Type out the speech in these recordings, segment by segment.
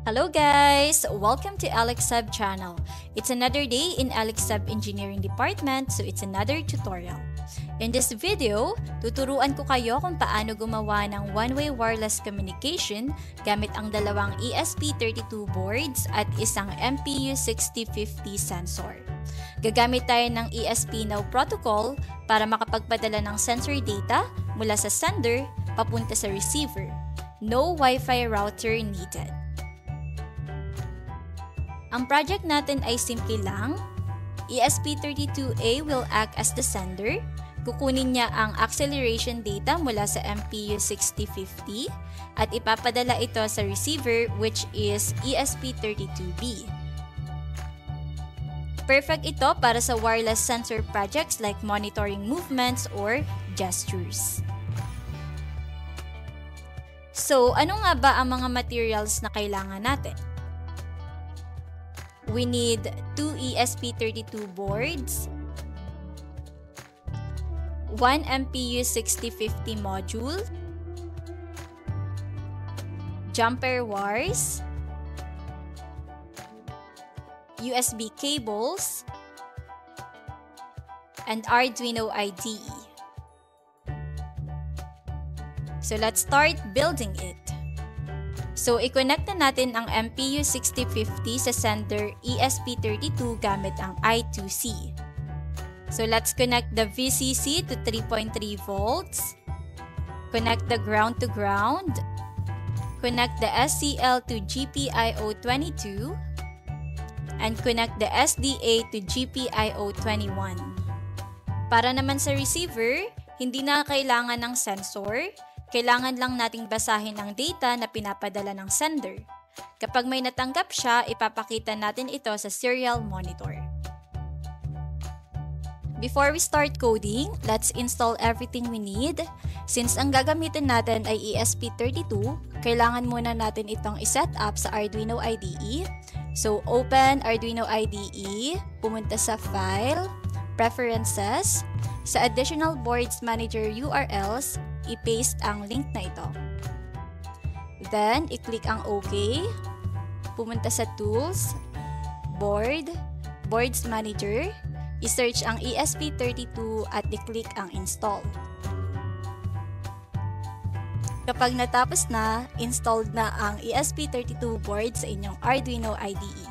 Hello guys! Welcome to AlexSub channel. It's another day in AlexSub Engineering Department, so it's another tutorial. In this video, tuturuan ko kayo kung paano gumawa ng one-way wireless communication gamit ang dalawang ESP32 boards at isang MPU6050 sensor. Gagamit tayo ng ESP-NOW protocol para makapagpadala ng sensor data mula sa sender papunta sa receiver. No Wi-Fi router needed. Ang project natin ay simple lang. ESP32A will act as the sender. Kukunin niya ang acceleration data mula sa MPU6050 at ipapadala ito sa receiver, which is ESP32B. Perfect ito para sa wireless sensor projects like monitoring movements or gestures. So, ano nga ba ang mga materials na kailangan natin? We need 2 ESP32 boards, 1 MPU6050 module, jumper wires, USB cables, and Arduino IDE. So let's start building it. So, i-connect na natin ang MPU6050 sa sender ESP32 gamit ang I2C. So, let's connect the VCC to 3.3 volts. Connect the ground to ground. Connect the SCL to GPIO22. And connect the SDA to GPIO21. Para naman sa receiver, hindi na kailangan ng sensor. Kailangan lang nating basahin ang data na pinapadala ng sender. Kapag may natanggap siya, ipapakita natin ito sa serial monitor. Before we start coding, let's install everything we need. Since ang gagamitin natin ay ESP32, kailangan muna natin itong iset up sa Arduino IDE. So, open Arduino IDE, pumunta sa File, Preferences, sa Additional Boards Manager URLs, i-paste ang link na ito. Then, i-click ang OK. Pumunta sa Tools, Board, Boards Manager. I-search ang ESP32 at i-click ang Install. Kapag natapos na, installed na ang ESP32 board sa inyong Arduino IDE.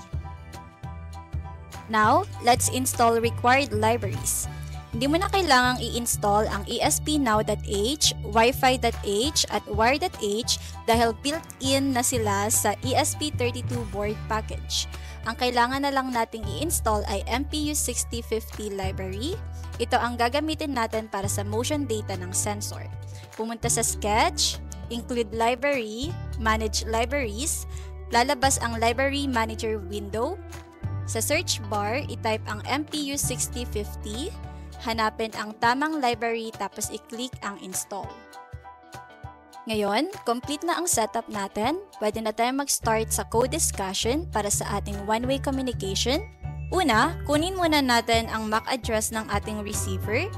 Now, let's install required libraries. Hindi mo na kailangang i-install ang ESP-NOW.h, Wi-Fi.h at Wire.h dahil built-in na sila sa ESP32 board package. Ang kailangan na lang nating i-install ay MPU6050 library. Ito ang gagamitin natin para sa motion data ng sensor. Pumunta sa Sketch, Include Library, Manage Libraries, lalabas ang Library Manager window. Sa search bar, i-type ang MPU6050, hanapin ang tamang library tapos i-click ang install. Ngayon, complete na ang setup natin. Pwede na tayo mag-start sa code discussion para sa ating one-way communication. Una, kunin muna natin ang MAC address ng ating receiver.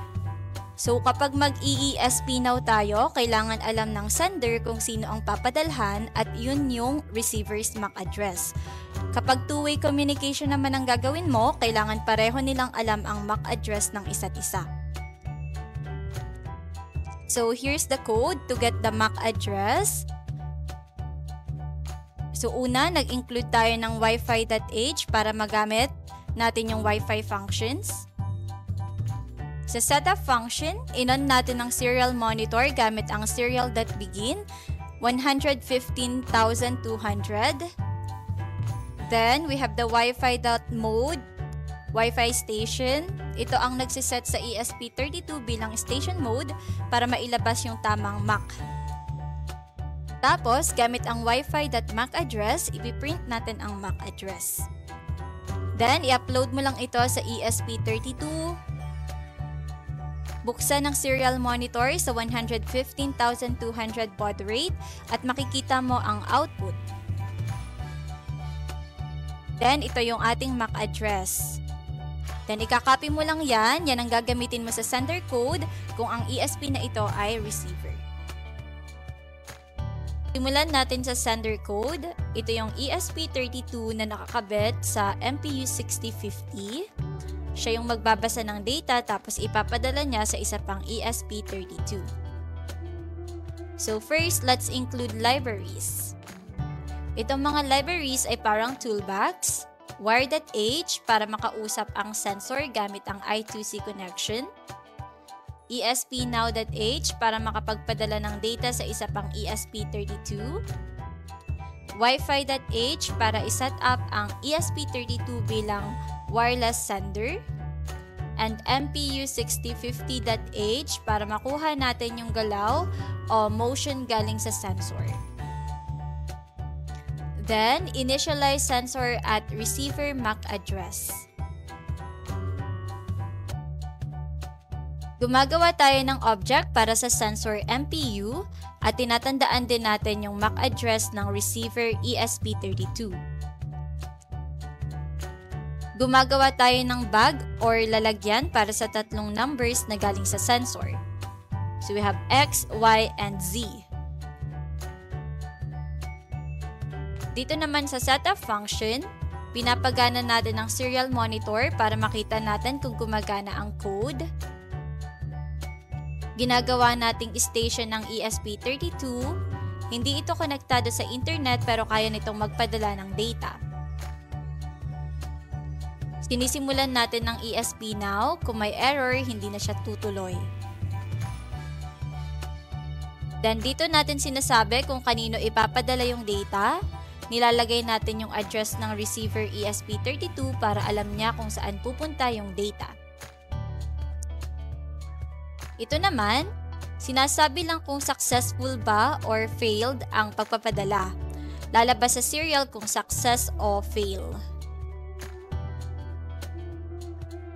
So kapag mag-EESP-NOW tayo, kailangan alam ng sender kung sino ang papadalhan at yun yung receiver's MAC address. Kapag two-way communication naman ang gagawin mo, kailangan pareho nilang alam ang MAC address ng isa't isa. So here's the code to get the MAC address. So una, nag-include tayo ng Wi-Fi.h para magamit natin yung Wi-Fi functions. Sa setup function, in-on natin ang serial monitor gamit ang serial.begin 115,200. Then, we have the Wi-Fi.mode, Wi-Fi station. Ito ang nagsiset sa ESP32 bilang station mode para mailabas yung tamang MAC. Tapos, gamit ang Wi-Fi.MAC address, ipiprint natin ang MAC address. Then, i-upload mo lang ito sa ESP32. Buksan ang serial monitor sa 115,200 baud rate at makikita mo ang output. Then, ito yung ating MAC address. Then, ikakopy mo lang yan. Yan ang gagamitin mo sa sender code kung ang ESP na ito ay receiver. Simulan natin sa sender code. Ito yung ESP32 na nakakabit sa MPU 6050. Siya yung magbabasa ng data tapos ipapadala niya sa isa pang ESP32. So first, let's include libraries. Itong mga libraries ay parang toolbox, wire.h para makausap ang sensor gamit ang I2C connection, ESPnow.h para makapagpadala ng data sa isa pang ESP32, Wi-Fi.h para iset up ang ESP32 bilang wireless sender, and MPU6050.h para makuha natin yung galaw o motion galing sa sensor. Then, initialize sensor at receiver MAC address. Gumagawa tayo ng object para sa sensor MPU at tinatandaan din natin yung MAC address ng receiver ESP32. Gumagawa tayo ng bag or lalagyan para sa tatlong numbers na galing sa sensor. So we have X, Y, and Z. Dito naman sa setup function, pinapagana natin ang serial monitor para makita natin kung gumagana ang code. Ginagawa nating station ng ESP32. Hindi ito konektado sa internet pero kaya nitong magpadala ng data. Sinisimulan natin ng ESPnow. Kung may error, hindi na siya tutuloy. Then dito natin sinasabi kung kanino ipapadala yung data. Nilalagay natin yung address ng receiver ESP32 para alam niya kung saan pupunta yung data. Ito naman, sinasabi lang kung successful ba or failed ang pagpapadala. Lalabas sa serial kung success o fail.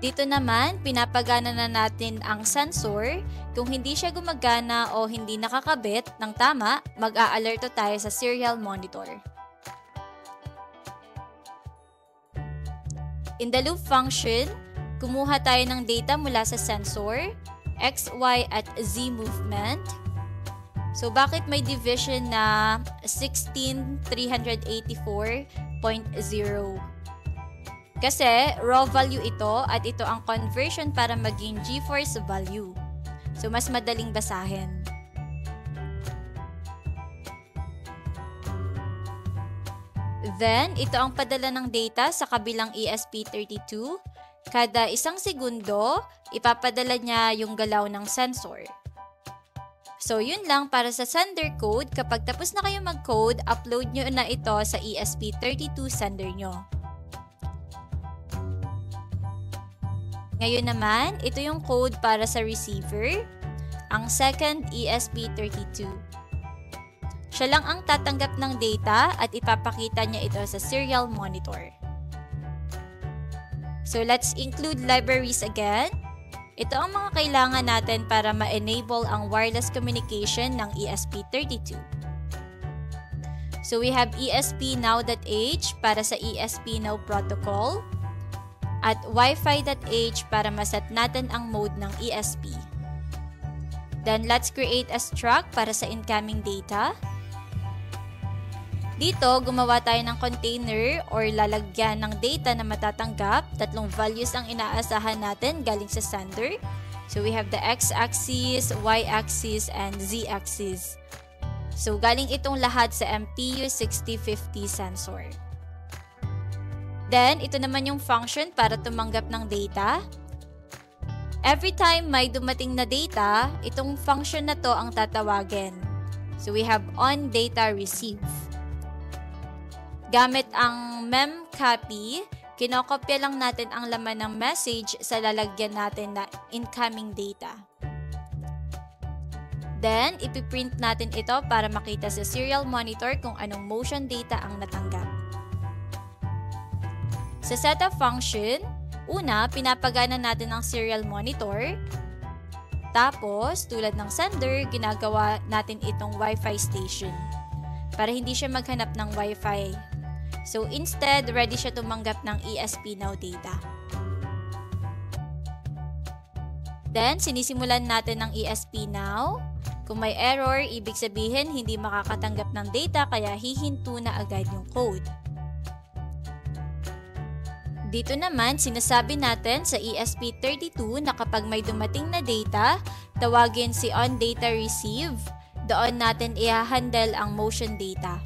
Dito naman, pinapagana na natin ang sensor. Kung hindi siya gumagana o hindi nakakabit ng tama, mag-a-alerto tayo sa serial monitor. In the loop function, kumuha tayo ng data mula sa sensor, X, Y, at Z movement. So, bakit may division na 16,384.0? Kasi raw value ito at ito ang conversion para maging GeForce value. So, mas madaling basahin. Then, ito ang padala ng data sa kabilang ESP32. Kada isang segundo, ipapadala niya yung galaw ng sensor. So, yun lang para sa sender code. Kapag tapos na kayo mag-code, upload nyo na ito sa ESP32 sender nyo. Ngayon naman, ito yung code para sa receiver, ang second ESP32. Siya lang ang tatanggap ng data at ipapakita niya ito sa serial monitor. So let's include libraries again. Ito ang mga kailangan natin para ma-enable ang wireless communication ng ESP32. So we have ESPnow.h para sa ESPnow protocol, at Wi-Fi.h para maset natin ang mode ng ESP. Then, let's create a struct para sa incoming data. Dito, gumawa tayo ng container or lalagyan ng data na matatanggap. Tatlong values ang inaasahan natin galing sa sender. So, we have the x-axis, y-axis, and z-axis. So, galing itong lahat sa MPU 6050 sensor. Then, ito naman yung function para tumanggap ng data. Every time may dumating na data, itong function na to ang tatawagin. So, we have onDataReceive. Gamit ang memcopy, kinokopya lang natin ang laman ng message sa lalagyan natin na incoming data. Then, ipiprint natin ito para makita sa serial monitor kung anong motion data ang natanggap. Sa setup function, una, pinapagana natin ang serial monitor. Tapos, tulad ng sender, ginagawa natin itong Wi-Fi station para hindi siya maghanap ng Wi-Fi. So, instead, ready siya tumanggap ng ESPnow data. Then, sinisimulan natin ng ESP Now. Kung may error, ibig sabihin hindi makakatanggap ng data kaya hihinto na agad yung code. Dito naman, sinasabi natin sa ESP32 na kapag may dumating na data, tawagin si onDataReceive. Doon natin i-handle ang motion data.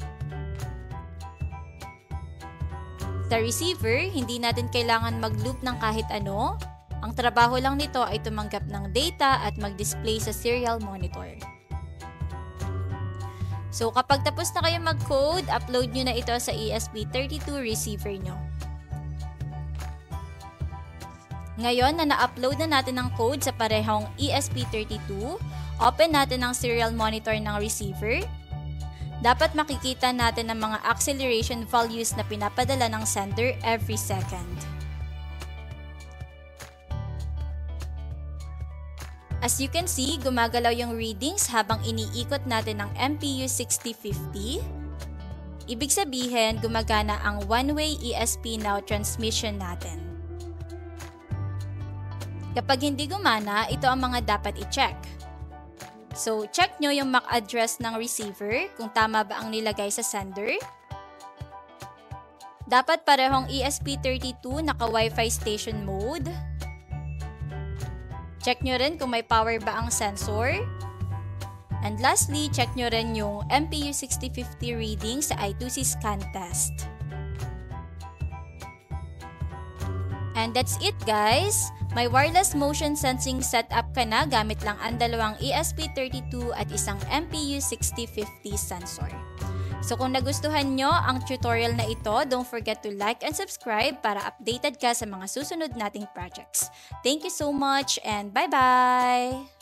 Sa receiver, hindi natin kailangan mag-loop ng kahit ano. Ang trabaho lang nito ay tumanggap ng data at mag-display sa serial monitor. So kapag tapos na kayo mag-code, upload nyo na ito sa ESP32 receiver nyo. Ngayon na na-upload na natin ang code sa parehong ESP32, open natin ang serial monitor ng receiver. Dapat makikita natin ang mga acceleration values na pinapadala ng sender every second. As you can see, gumagalaw yung readings habang iniikot natin ang MPU 6050. Ibig sabihin, gumagana ang one-way ESP Now transmission natin. Kapag hindi gumana, ito ang mga dapat i-check. So, check nyo yung MAC address ng receiver kung tama ba ang nilagay sa sender. Dapat parehong ESP32 naka-Wi-Fi station mode. Check nyo rin kung may power ba ang sensor. And lastly, check nyo rin yung MPU 6050 reading sa I2C scan test. And that's it guys! May wireless motion sensing setup ka na gamit lang ang dalawang ESP32 at isang MPU 6050 sensor. So kung nagustuhan nyo ang tutorial na ito, don't forget to like and subscribe para updated ka sa mga susunod nating projects. Thank you so much and bye-bye!